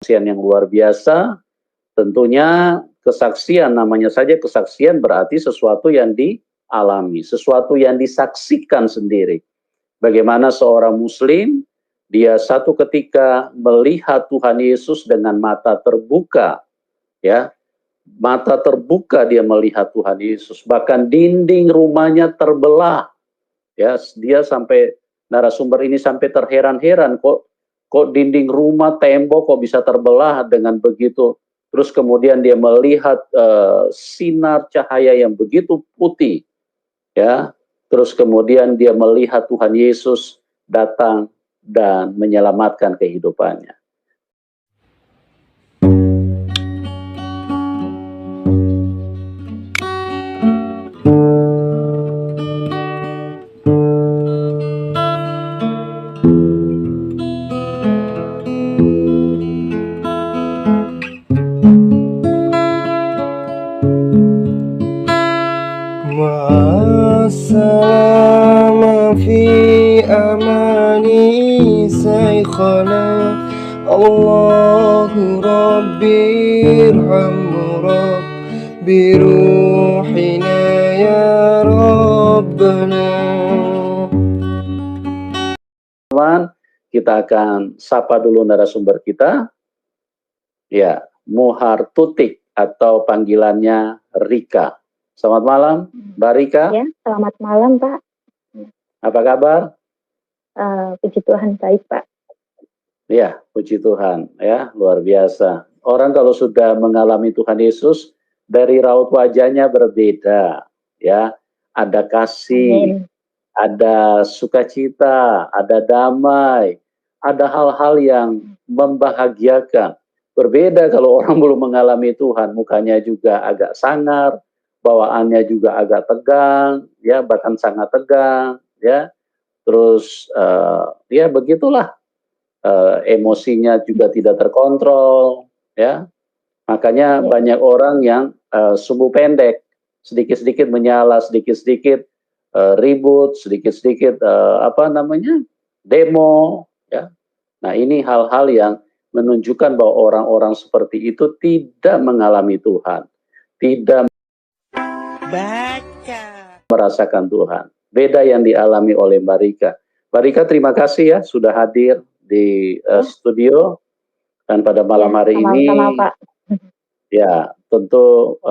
kesaksian yang luar biasa. Tentunya kesaksian, namanya saja kesaksian berarti sesuatu yang dialami, sesuatu yang disaksikan sendiri. Bagaimana seorang muslim, dia satu ketika melihat Tuhan Yesus dengan mata terbuka, ya, mata terbuka dia melihat Tuhan Yesus, bahkan dinding rumahnya terbelah, ya, dia sampai, narasumber ini sampai terheran-heran, kok dinding rumah, tembok kok bisa terbelah dengan begitu. Terus kemudian dia melihat sinar cahaya yang begitu putih, ya. Terus kemudian dia melihat Tuhan Yesus datang dan menyelamatkan kehidupannya. Ma'assalama fi amani saykhana Allahu Rabbi irhamhu Rabbi ruhina ya Rabbana. Kita akan sapa dulu narasumber kita. Ya, Muhar Tutik atau panggilannya Rika. Selamat malam, Mbak Rika. Ya, selamat malam, Pak. Apa kabar? Puji Tuhan, baik, Pak. Ya, puji Tuhan, ya, luar biasa. Orang kalau sudah mengalami Tuhan Yesus, dari raut wajahnya berbeda, ya. Ada kasih, ada sukacita, ada damai, ada hal-hal yang membahagiakan. Berbeda kalau orang belum mengalami Tuhan, mukanya juga agak sangar, bawaannya juga agak tegang, ya, bahkan sangat tegang, ya. Terus ya begitulah, emosinya juga tidak terkontrol, ya. Makanya banyak orang yang sumbu pendek, sedikit-sedikit menyala, sedikit-sedikit ribut, sedikit-sedikit demo, ya. Nah, ini hal-hal yang menunjukkan bahwa orang-orang seperti itu tidak mengalami Tuhan, tidak merasakan Tuhan. Beda yang dialami oleh Mbak Rika. Mbak Rika, terima kasih ya sudah hadir di studio, dan pada malam hari ini, Pak. ya, tentu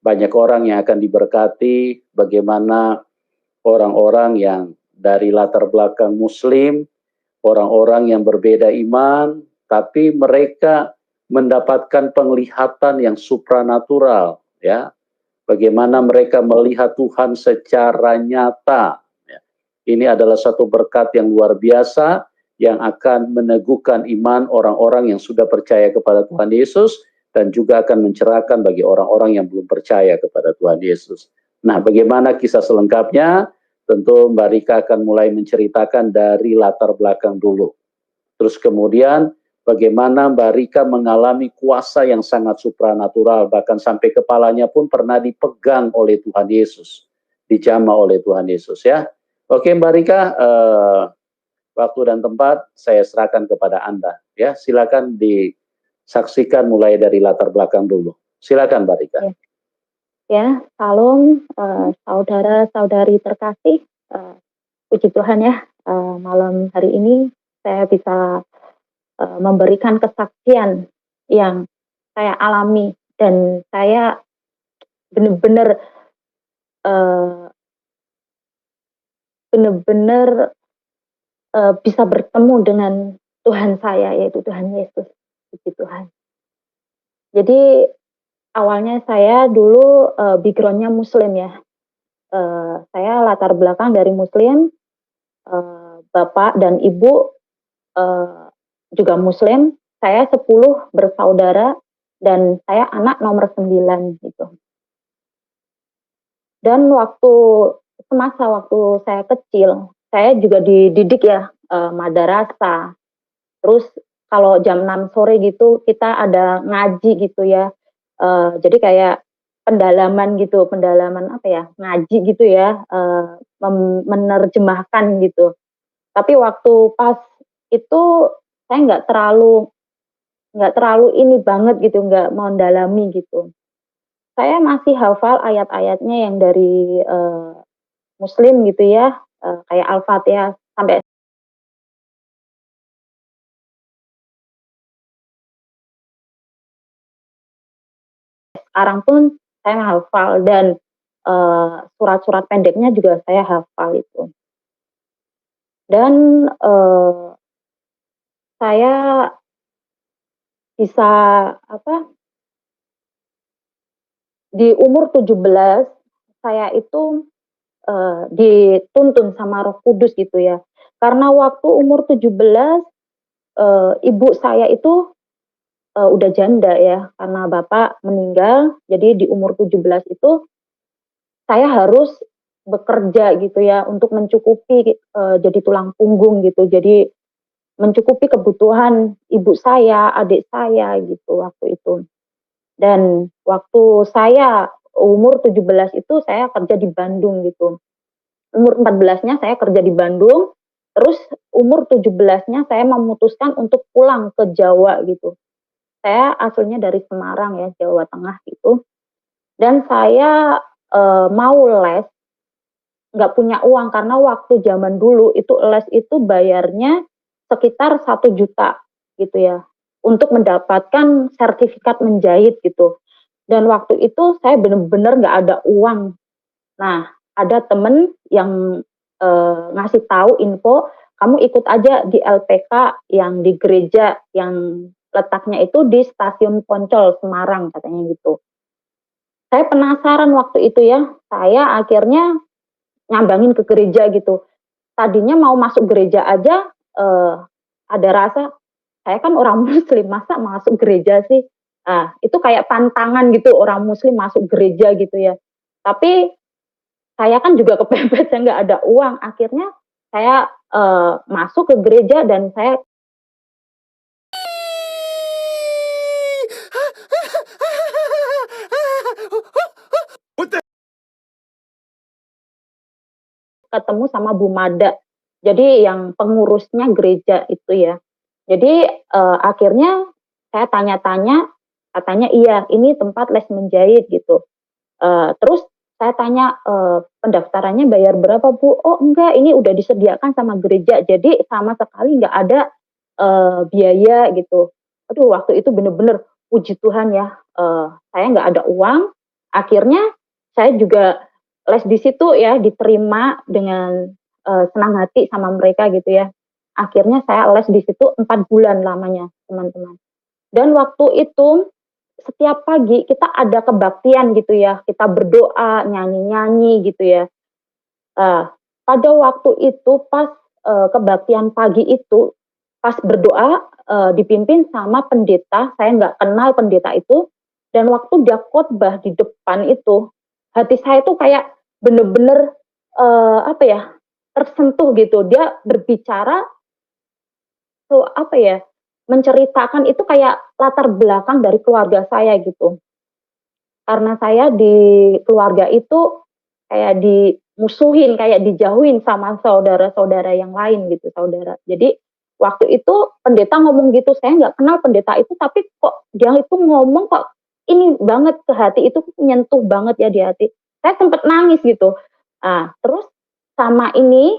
banyak orang yang akan diberkati. Bagaimana orang-orang yang dari latar belakang Muslim, orang-orang yang berbeda iman, tapi mereka mendapatkan penglihatan yang supranatural, ya. Bagaimana mereka melihat Tuhan secara nyata. Ya. Ini adalah satu berkat yang luar biasa yang akan meneguhkan iman orang-orang yang sudah percaya kepada Tuhan Yesus, dan juga akan mencerahkan bagi orang-orang yang belum percaya kepada Tuhan Yesus. Nah, bagaimana kisah selengkapnya? Tentu Mbak Rika akan mulai menceritakan dari latar belakang dulu. Terus kemudian bagaimana Mbak Rika mengalami kuasa yang sangat supranatural, bahkan sampai kepalanya pun pernah dipegang oleh Tuhan Yesus, dijamah oleh Tuhan Yesus, ya. Oke, Mbak Rika, waktu dan tempat saya serahkan kepada Anda, ya. Silakan disaksikan mulai dari latar belakang dulu. Silakan, Mbak Rika. Ya, salam saudara-saudari terkasih. Puji Tuhan ya, malam hari ini saya bisa memberikan kesaksian yang saya alami, dan saya benar-benar bisa bertemu dengan Tuhan saya, yaitu Tuhan Yesus. Puji Tuhan. Jadi awalnya saya dulu background-nya Muslim ya. Saya latar belakang dari Muslim, bapak dan ibu juga Muslim. Saya 10 bersaudara dan saya anak nomor 9 gitu. Dan semasa waktu saya kecil, saya juga dididik ya madrasah. Terus kalau jam 6 sore gitu kita ada ngaji gitu ya. Jadi kayak pendalaman ngaji gitu ya, menerjemahkan gitu. Tapi waktu pas itu saya nggak terlalu nggak terlalu ini banget gitu, nggak mendalami gitu. Saya masih hafal ayat-ayatnya yang dari, Muslim gitu ya, kayak Al-Fatihah sampai sekarang pun saya hafal dan, surat-surat pendeknya juga saya hafal itu. Dan, saya bisa apa, di umur 17 saya itu, dituntun sama Roh Kudus gitu ya. Karena waktu umur 17, ibu saya itu, udah janda ya, karena bapak meninggal, jadi di umur 17 itu saya harus bekerja gitu ya untuk mencukupi, jadi tulang punggung gitu. Jadi mencukupi kebutuhan ibu saya, adik saya gitu waktu itu. Dan waktu saya umur 17 itu saya kerja di Bandung gitu. Umur 14-nya saya kerja di Bandung, terus umur 17-nya saya memutuskan untuk pulang ke Jawa gitu. Saya aslinya dari Semarang ya, Jawa Tengah gitu, dan saya, mau les, nggak punya uang karena waktu zaman dulu itu les itu bayarnya sekitar 1 juta gitu ya, untuk mendapatkan sertifikat menjahit gitu. Dan waktu itu saya bener-bener nggak ada uang. Nah, ada temen yang, ngasih tahu info, "Kamu ikut aja di LPK yang di gereja yang letaknya itu di Stasiun Poncol, Semarang," katanya gitu. Saya penasaran waktu itu ya, saya akhirnya nyambangin ke gereja gitu. Tadinya mau masuk gereja aja, ada rasa, "Saya kan orang muslim, masa masuk gereja sih?" Itu kayak pantangan gitu orang muslim masuk gereja gitu ya. Tapi saya kan juga kepepet, saya nggak ada uang, akhirnya saya, masuk ke gereja dan saya ketemu sama Bu Mada, jadi yang pengurusnya gereja itu ya. Jadi, akhirnya saya tanya-tanya, katanya, "Iya, ini tempat les menjahit," gitu. Terus saya tanya, "Pendaftarannya bayar berapa, Bu?" "Oh, enggak, ini udah disediakan sama gereja, jadi sama sekali nggak ada, biaya," gitu. Aduh, waktu itu bener-bener puji Tuhan ya, saya nggak ada uang, akhirnya saya juga les di situ ya, diterima dengan, senang hati sama mereka gitu ya. Akhirnya saya les di situ 4 bulan lamanya, teman-teman. Dan waktu itu setiap pagi kita ada kebaktian gitu ya, kita berdoa, nyanyi-nyanyi gitu ya. Eee, Pada waktu itu pas, kebaktian pagi itu, pas berdoa, dipimpin sama pendeta, saya nggak kenal pendeta itu, dan waktu dia khotbah di depan itu, hati saya tuh kayak bener-bener, apa ya, tersentuh gitu. Dia berbicara apa ya, menceritakan itu kayak latar belakang dari keluarga saya gitu. Karena saya di keluarga itu kayak dimusuhin, kayak dijauhin sama saudara-saudara yang lain gitu, saudara. Jadi waktu itu pendeta ngomong gitu, saya nggak kenal pendeta itu, tapi kok dia itu ngomong kok ini banget ke hati, itu nyentuh banget ya di hati. Saya sempet nangis gitu. Terus sama ini,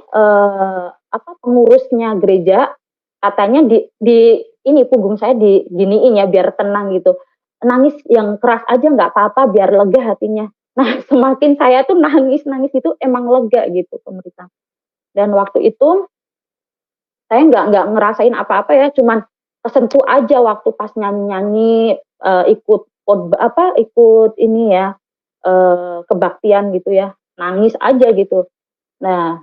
apa, pengurusnya gereja katanya di ini punggung saya diginiin ya biar tenang gitu. Nangis yang keras aja nggak apa-apa biar lega hatinya. Nah, semakin saya tuh nangis-nangis itu emang lega gitu pemerintah. Dan waktu itu saya nggak ngerasain apa-apa ya, cuman kesentuh aja waktu pas nyanyi-nyanyi, ikut apa, ikut ini ya, kebaktian gitu ya, nangis aja gitu. Nah,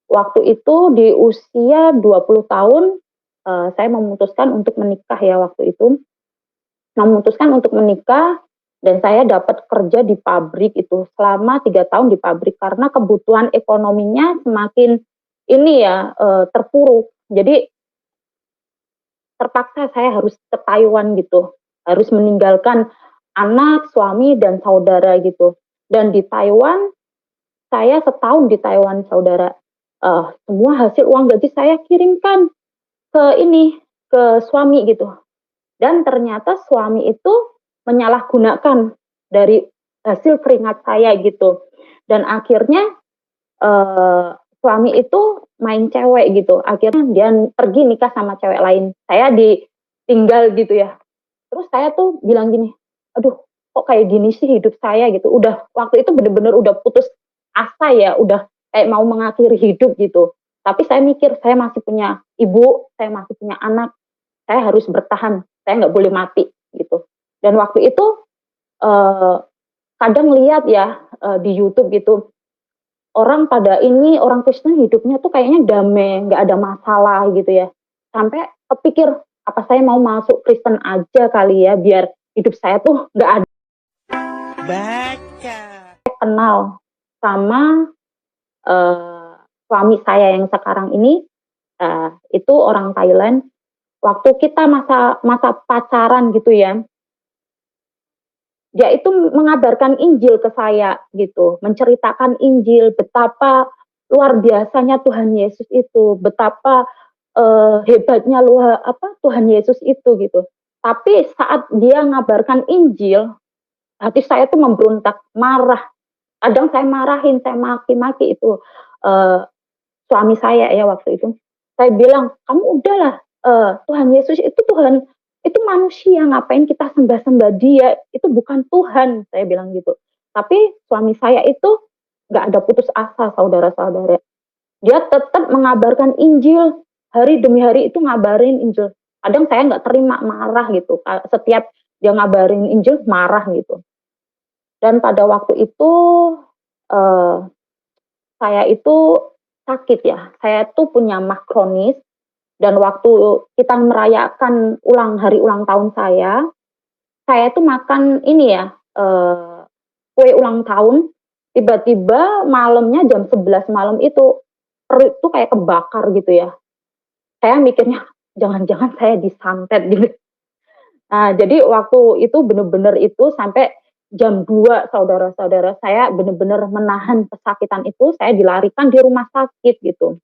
waktu itu di usia 20 tahun, saya memutuskan untuk menikah ya waktu itu. Memutuskan untuk menikah dan saya dapat kerja di pabrik itu selama 3 tahun di pabrik karena kebutuhan ekonominya semakin ini ya, terpuruk. Jadi terpaksa saya harus ke Taiwan gitu, harus meninggalkan anak, suami, dan saudara gitu. Dan di Taiwan, saya setahun di Taiwan saudara, semua hasil uang gaji saya kirimkan ke ini, ke suami gitu. Dan ternyata suami itu menyalahgunakan dari hasil keringat saya gitu. Dan akhirnya suami itu main cewek gitu. Akhirnya dia pergi nikah sama cewek lain. Saya ditinggal gitu ya. Terus saya tuh bilang gini, aduh kok kayak gini sih hidup saya gitu. Udah waktu itu bener-bener udah putus asa ya, udah kayak mau mengakhiri hidup gitu. Tapi saya mikir saya masih punya ibu, saya masih punya anak, saya harus bertahan, saya nggak boleh mati gitu. Dan waktu itu eh, kadang lihat ya di YouTube gitu, orang pada ini orang Kristen hidupnya tuh kayaknya damai, nggak ada masalah gitu ya. Sampai kepikir apa saya mau masuk Kristen aja kali ya biar hidup saya tuh nggak ada. Baca. Kenal sama suami saya yang sekarang ini itu orang Thailand. Waktu kita masa pacaran gitu ya, dia itu mengabarkan Injil ke saya gitu, menceritakan Injil betapa luar biasanya Tuhan Yesus itu, betapa hebatnya Tuhan Yesus itu gitu. Tapi saat dia ngabarkan Injil, hati saya tuh memberontak, marah. Kadang saya marahin, saya maki-maki itu suami saya ya waktu itu. Saya bilang, kamu udahlah, Tuhan Yesus itu Tuhan, itu manusia, ngapain kita sembah-sembah dia, itu bukan Tuhan, saya bilang gitu. Tapi suami saya itu nggak ada putus asa, saudara-saudara. Dia tetap mengabarkan Injil, hari demi hari itu ngabarin Injil. Kadang saya nggak terima, marah gitu. Setiap dia ngabarin Injil, marah gitu. Dan pada waktu itu, eh, saya itu sakit ya. Saya tuh punya mah kronis dan waktu kita merayakan hari ulang tahun saya tuh makan ini ya, kue ulang tahun, tiba-tiba malamnya jam 11 malam itu perut tuh kayak kebakar gitu ya. Saya mikirnya jangan-jangan saya disantet gitu. Nah, jadi waktu itu bener-bener itu sampai jam 2 saudara-saudara saya bener-bener menahan kesakitan itu, saya dilarikan di rumah sakit gitu.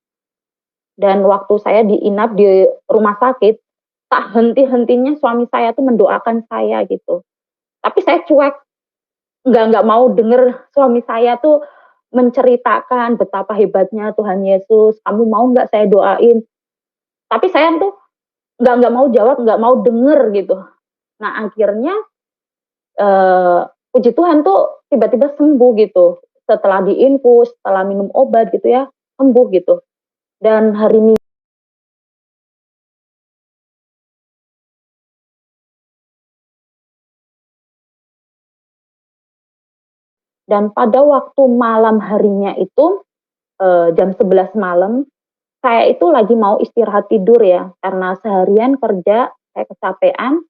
Dan waktu saya diinap di rumah sakit, tak henti-hentinya suami saya tuh mendoakan saya gitu. Tapi saya cuek, nggak mau denger suami saya tuh menceritakan betapa hebatnya Tuhan Yesus, kamu mau nggak saya doain? Tapi saya tuh nggak mau jawab, nggak mau denger gitu. Nah akhirnya eh, puji Tuhan tuh tiba-tiba sembuh gitu. Setelah diinfus, setelah minum obat gitu ya, sembuh gitu. Dan hari Minggu dan pada waktu malam harinya itu jam 11 malam, saya itu lagi mau istirahat tidur ya, karena seharian kerja, saya kecapean.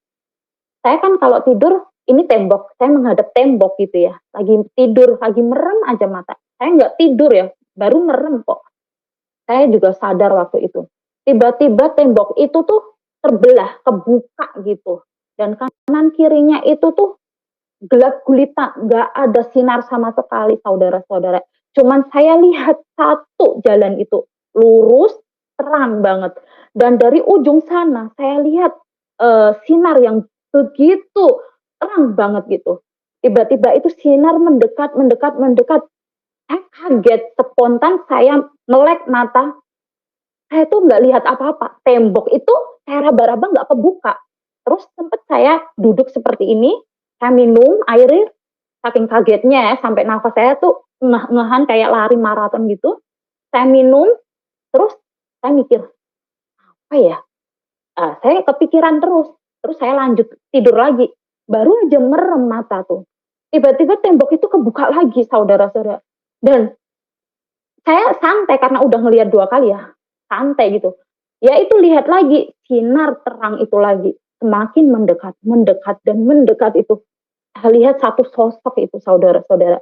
Saya kan kalau tidur, ini tembok, saya menghadap tembok gitu ya, lagi tidur, lagi merem aja mata. Saya nggak tidur ya, baru merem kok. Saya juga sadar waktu itu. Tiba-tiba tembok itu tuh terbelah, kebuka gitu. Dan kanan kirinya itu tuh gelap gulita, nggak ada sinar sama sekali, saudara-saudara. Cuman saya lihat satu jalan itu lurus, terang banget. Dan dari ujung sana saya lihat sinar yang begitu terang banget gitu. Tiba-tiba itu sinar mendekat, mendekat, mendekat. Saya kaget, spontan saya melek mata. Saya tuh nggak lihat apa-apa. Tembok itu saya raba-raba nggak kebuka. Terus sempat saya duduk seperti ini, saya minum air, saking kagetnya ya, sampai nafas saya tuh ngeh-ngehan kayak lari maraton gitu. Saya minum, terus saya mikir, apa ya? Saya kepikiran terus saya lanjut tidur lagi. Baru aja merem mata tuh. Tiba-tiba tembok itu kebuka lagi, saudara-saudara. Dan saya santai karena udah ngelihat 2 kali ya, santai gitu. Ya itu lihat lagi, sinar terang itu lagi, semakin mendekat, mendekat, dan mendekat itu. Saya lihat satu sosok itu saudara-saudara.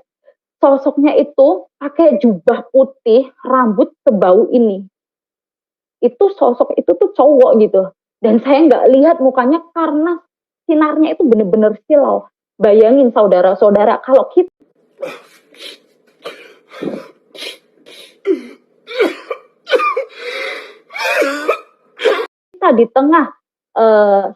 Sosoknya itu pakai jubah putih, rambut sebau ini. Itu sosok itu tuh cowok gitu. Dan saya nggak lihat mukanya karena sinarnya itu bener-bener silau. Bayangin saudara-saudara, kalau kita di tengah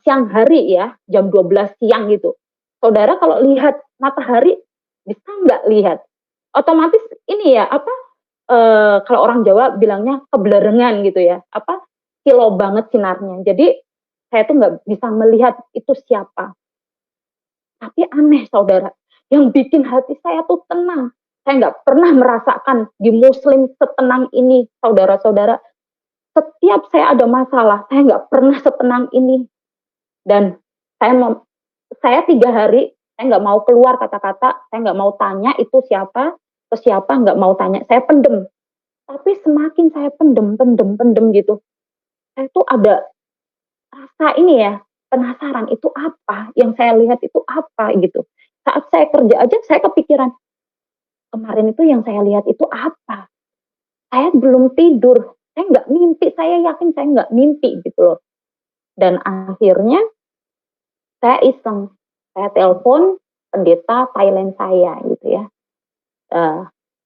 siang hari ya, jam 12 siang gitu. Saudara kalau lihat matahari bisa nggak lihat? Otomatis ini ya, apa, kalau orang Jawa bilangnya kebelerengan gitu ya, apa, kilau banget sinarnya. Jadi saya tuh nggak bisa melihat itu siapa. Tapi aneh saudara, yang bikin hati saya tuh tenang. Saya nggak pernah merasakan di muslim setenang ini, saudara-saudara. Setiap saya ada masalah, saya nggak pernah setenang ini. Dan saya saya 3 hari, saya nggak mau keluar kata-kata, saya nggak mau tanya itu siapa, ke siapa, nggak mau tanya, saya pendem. Tapi semakin saya pendem pendem pendem gitu, saya tuh ada rasa ini ya, penasaran itu apa, yang saya lihat itu apa gitu. Saat saya kerja aja saya kepikiran, kemarin itu yang saya lihat itu apa? Saya belum tidur, saya nggak mimpi, saya yakin saya nggak mimpi gitu loh. Dan akhirnya saya iseng, saya telepon pendeta Thailand saya gitu ya.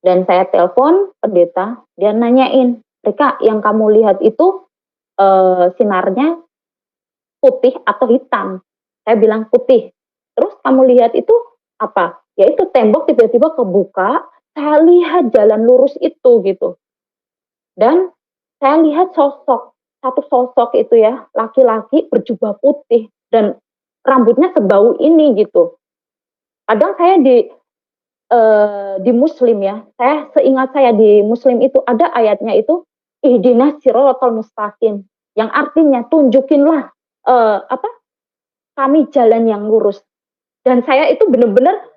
Dan saya telepon pendeta, dia nanyain, "Rika, yang kamu lihat itu sinarnya putih atau hitam?" Saya bilang putih. "Terus kamu lihat itu apa?" Ya itu tembok tiba-tiba kebuka, saya lihat jalan lurus itu gitu. Dan saya lihat sosok, satu sosok itu ya, laki-laki berjubah putih dan rambutnya sebau ini gitu. Kadang saya di muslim ya, saya seingat saya di muslim itu ada ayatnya itu, ihdinas siratal mustaqim, yang artinya tunjukinlah, apa, kami jalan yang lurus. Dan saya itu benar-benar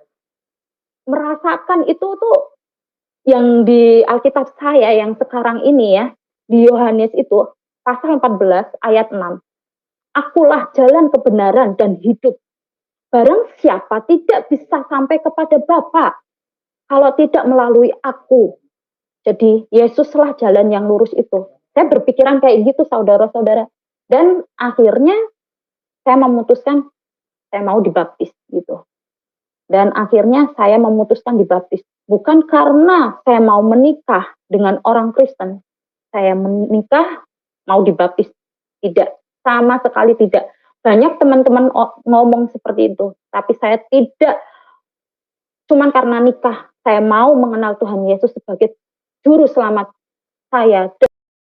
merasakan itu tuh yang di Alkitab saya yang sekarang ini ya, di Yohanes itu pasal 14 ayat 6. Akulah jalan kebenaran dan hidup. Barang siapa tidak bisa sampai kepada Bapa kalau tidak melalui aku. Jadi Yesuslah jalan yang lurus itu. Saya berpikiran kayak gitu saudara-saudara. Dan akhirnya saya memutuskan saya mau dibaptis gitu. Dan akhirnya saya memutuskan dibaptis. Bukan karena saya mau menikah dengan orang Kristen. Saya menikah mau dibaptis. Tidak, sama sekali tidak. Banyak teman-teman ngomong seperti itu. Tapi saya tidak, cuman karena nikah. Saya mau mengenal Tuhan Yesus sebagai juru selamat saya.